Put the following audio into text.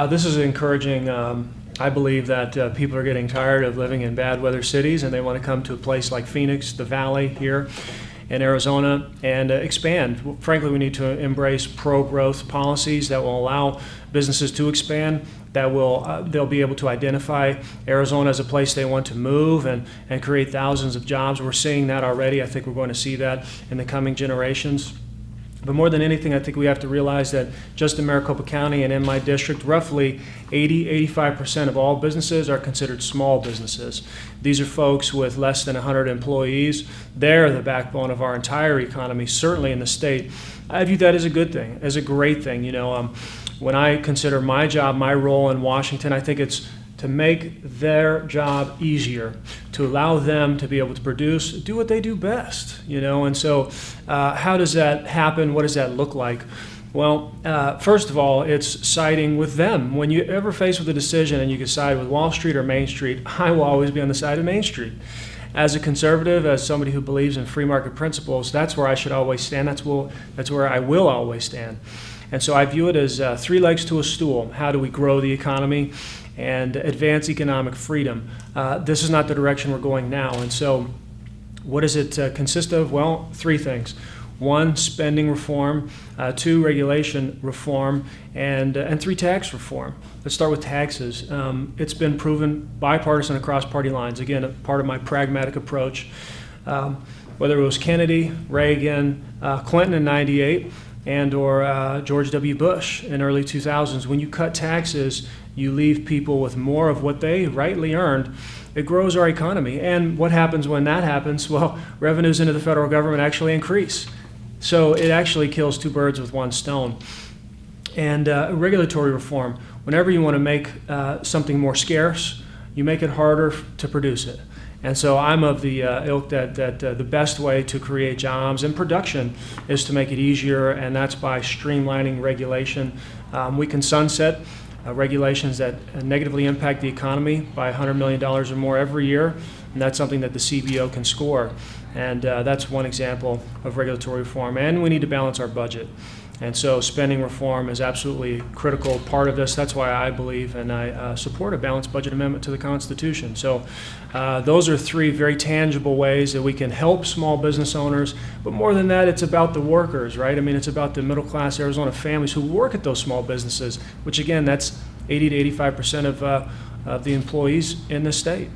This is encouraging. I believe that people are getting tired of living in bad weather cities, and they want to come to a place like Phoenix, the Valley here in Arizona, and expand. Frankly, we need to embrace pro-growth policies that will allow businesses to expand, that will they'll be able to identify Arizona as a place they want to move and create thousands of jobs. We're seeing that already. I think we're going to see that in the coming generations. But more than anything, I think we have to realize that just in Maricopa County and in my district, roughly 85% of all businesses are considered small businesses. These are folks with less than 100 employees. They're the backbone of our entire economy, certainly in the state. I view that as a good thing, as a great thing. When I consider my job, my role in Washington, I think it's to make their job easier, to allow them to be able to produce, do what they do best, And so how does that happen? What does that look like? Well, first of all, it's siding with them. When you ever faced with a decision and you can side with Wall Street or Main Street, I will always be on the side of Main Street. As a conservative, as somebody who believes in free market principles, that's where I should always stand. That's where I will always stand. And so I view it as three legs to a stool. How do we grow the economy and advance economic freedom? This is not the direction we're going now. And so what does it consist of? Well, three things. One, spending reform. Two, regulation reform. And three, tax reform. Let's start with taxes. It's been proven bipartisan across party lines. Again, a part of my pragmatic approach. Whether it was Kennedy, Reagan, Clinton in '98, and or George W. Bush in early 2000s, when you cut taxes, you leave people with more of what they rightly earned. It grows our economy. And what happens when that happens? Well, revenues into the federal government actually increase. So it actually kills two birds with one stone. And regulatory reform. Whenever you want to make something more scarce, you make it harder to produce it. And so I'm of the ilk that the best way to create jobs and production is to make it easier, and that's by streamlining regulation. We can sunset regulations that negatively impact the economy by $100 million or more every year, and that's something that the CBO can score. And that's one example of regulatory reform. And we need to balance our budget. And so spending reform is absolutely a critical part of this. That's why I believe and I support a balanced budget amendment to the Constitution. So those are three very tangible ways that we can help small business owners. But more than that, it's about the workers, right? I mean, it's about the middle-class Arizona families who work at those small businesses, which, again, that's 80 to 85% of the employees in the state.